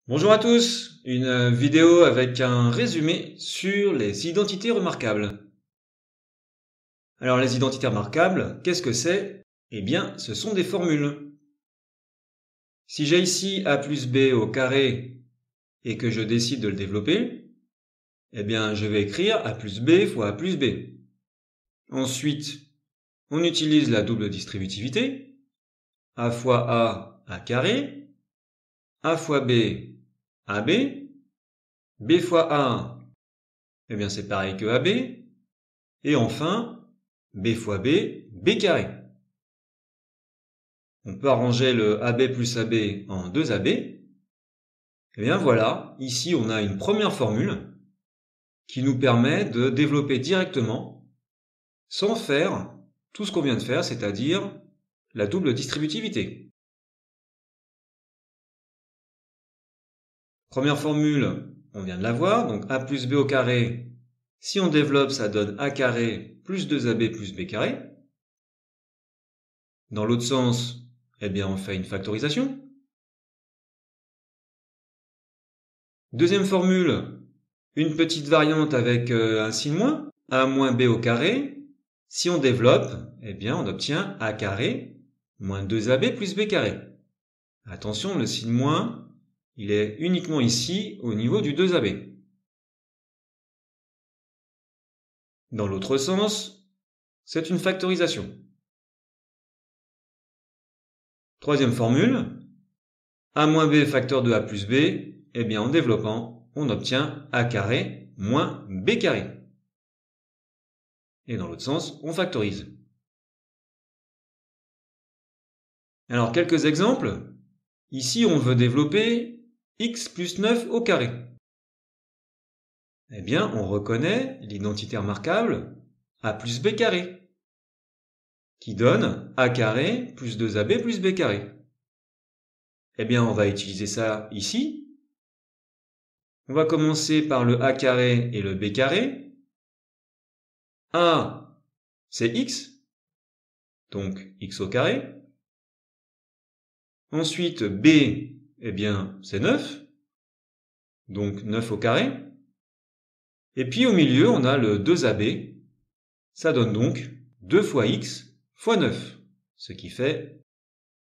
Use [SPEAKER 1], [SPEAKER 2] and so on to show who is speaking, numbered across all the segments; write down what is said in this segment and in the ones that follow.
[SPEAKER 1] Bonjour à tous, une vidéo avec un résumé sur les identités remarquables. Alors les identités remarquables, qu'est-ce que c'est? Eh bien, ce sont des formules. Si j'ai ici a plus b au carré et que je décide de le développer, eh bien je vais écrire a plus b fois a plus b. Ensuite, on utilise la double distributivité, a fois a carré, a fois b, ab, b fois a, eh bien c'est pareil que ab, et enfin, b fois b, b carré. On peut arranger le AB plus AB en 2AB. Et bien voilà, ici on a une première formule qui nous permet de développer directement sans faire tout ce qu'on vient de faire, c'est-à-dire la double distributivité. Première formule, on vient de la voir, donc A plus B au carré. Si on développe, ça donne A carré plus 2AB plus B carré. Dans l'autre sens, eh bien on fait une factorisation. Deuxième formule, une petite variante avec un signe moins, a moins b au carré. Si on développe, eh bien on obtient a carré moins 2ab plus b carré. Attention, le signe moins, il est uniquement ici au niveau du 2ab. Dans l'autre sens, c'est une factorisation. Troisième formule, a moins b facteur de a plus b, eh bien en développant, on obtient a carré moins b carré. Et dans l'autre sens, on factorise. Alors quelques exemples. Ici, on veut développer x plus 9 au carré. Eh bien, on reconnaît l'identité remarquable a plus b carré, qui donne a carré plus 2ab plus b carré. Eh bien, on va utiliser ça ici. On va commencer par le a carré et le b carré. A, c'est x, donc x au carré. Ensuite, b, eh bien, c'est 9, donc 9 au carré. Et puis au milieu, on a le 2ab. Ça donne donc 2 fois x fois 9, ce qui fait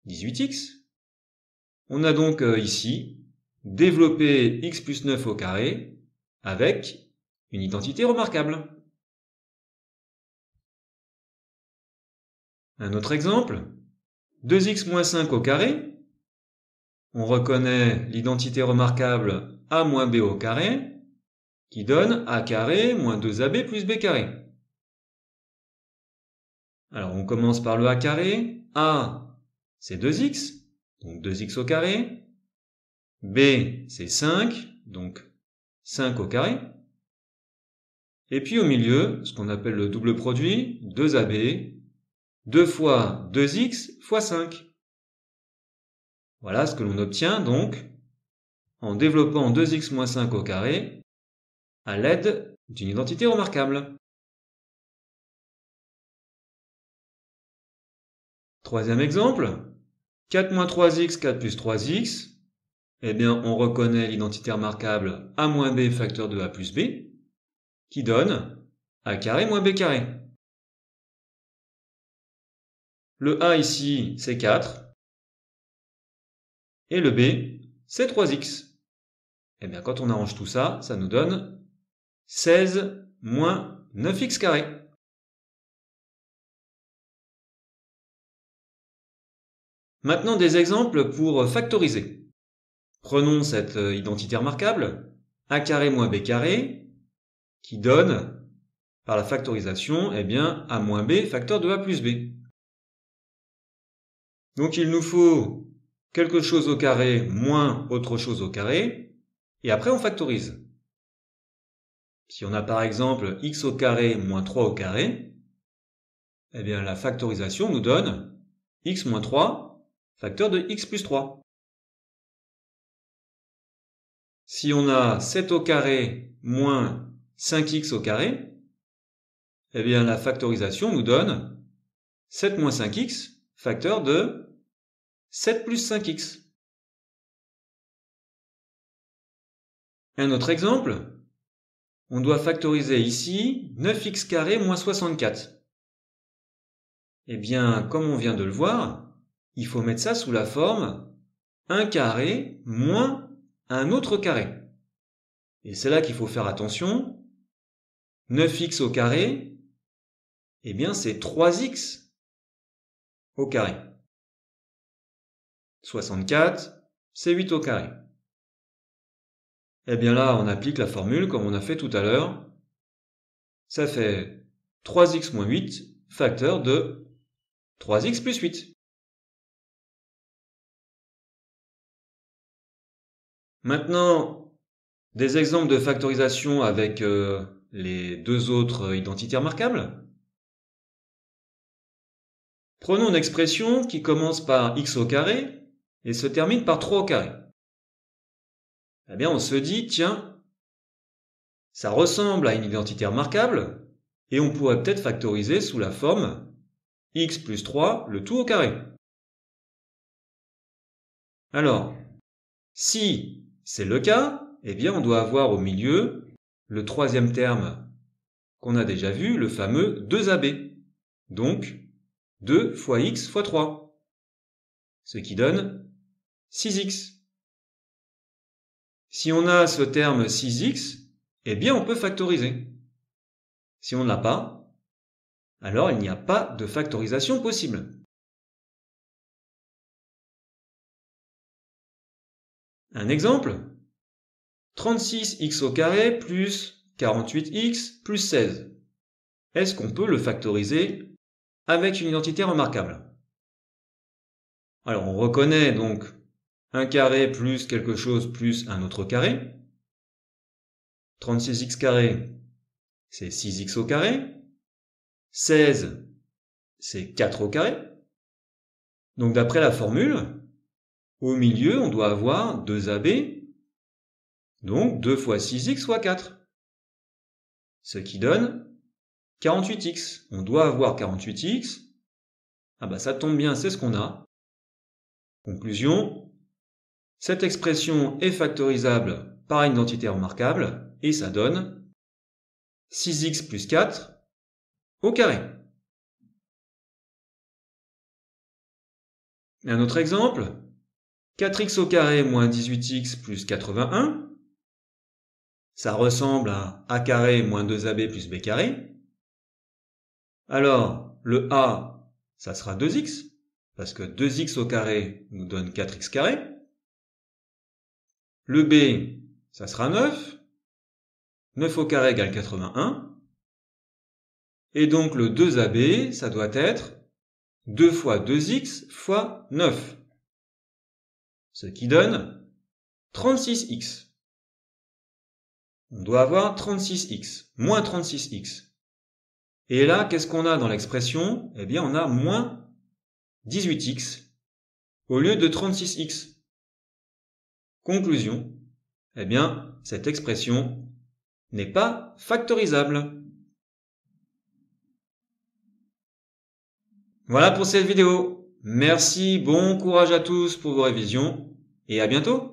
[SPEAKER 1] 18x. On a donc ici développé x plus 9 au carré avec une identité remarquable. Un autre exemple, 2x moins 5 au carré. On reconnaît l'identité remarquable a moins b au carré qui donne a carré moins 2ab plus b carré. Alors on commence par le a carré. A, c'est 2x, donc 2x au carré. B, c'est 5, donc 5 au carré. Et puis au milieu, ce qu'on appelle le double produit, 2ab, 2 fois 2x fois 5. Voilà ce que l'on obtient donc en développant 2x moins 5 au carré à l'aide d'une identité remarquable. Troisième exemple, 4 moins 3x, 4 plus 3x. Eh bien, on reconnaît l'identité remarquable a moins b facteur de a plus b, qui donne a carré moins b carré. Le a ici, c'est 4. Et le b, c'est 3x. Et bien, quand on arrange tout ça, ça nous donne 16 moins 9x carré. Maintenant, des exemples pour factoriser. Prenons cette identité remarquable, a carré moins b carré, qui donne, par la factorisation, eh bien, a moins b facteur de a plus b. Donc, il nous faut quelque chose au carré moins autre chose au carré, et après on factorise. Si on a par exemple x au carré moins 3 au carré, eh bien la factorisation nous donne x moins 3 facteur de x plus 3. Si on a 7 au carré moins 5x au carré, eh bien la factorisation nous donne 7 moins 5x facteur de 7 plus 5x. Un autre exemple, on doit factoriser ici 9x carré moins 64. Eh bien, comme on vient de le voir, il faut mettre ça sous la forme 1 carré moins un autre carré. Et c'est là qu'il faut faire attention. 9x au carré, eh bien c'est 3x au carré. 64, c'est 8 au carré. Eh bien là, on applique la formule comme on a fait tout à l'heure. Ça fait 3x moins 8, facteur de 3x plus 8. Maintenant, des exemples de factorisation avec les deux autres identités remarquables. Prenons une expression qui commence par x au carré et se termine par 3 au carré. Eh bien, on se dit, tiens, ça ressemble à une identité remarquable et on pourrait peut-être factoriser sous la forme x plus 3, le tout au carré. Alors, si c'est le cas, eh bien, on doit avoir au milieu le troisième terme qu'on a déjà vu, le fameux 2ab. Donc, 2 fois x fois 3, ce qui donne 6x. Si on a ce terme 6x, eh bien on peut factoriser. Si on ne l'a pas, alors il n'y a pas de factorisation possible. Un exemple, 36x au carré plus 48x plus 16. Est-ce qu'on peut le factoriser avec une identité remarquable? Alors on reconnaît donc un carré plus quelque chose plus un autre carré. 36x carré, c'est 6x au carré. 16, c'est 4 au carré. Donc d'après la formule, au milieu, on doit avoir 2ab, donc 2 fois 6x fois 4. Ce qui donne 48x. On doit avoir 48x. Ah bah ça tombe bien, c'est ce qu'on a. Conclusion, cette expression est factorisable par une identité remarquable et ça donne 6x plus 4 au carré. Un autre exemple, 4x au carré moins 18x plus 81. Ça ressemble à a carré moins 2ab plus b carré. Alors, le a, ça sera 2x, parce que 2x au carré nous donne 4x carré. Le b, ça sera 9. 9 au carré égale 81. Et donc le 2ab, ça doit être 2 fois 2x fois 9. Ce qui donne 36x. On doit avoir 36x, moins 36x. Et là, qu'est-ce qu'on a dans l'expression? Eh bien, on a moins 18x au lieu de 36x. Conclusion, eh bien, cette expression n'est pas factorisable. Voilà pour cette vidéo. Merci, bon courage à tous pour vos révisions et à bientôt.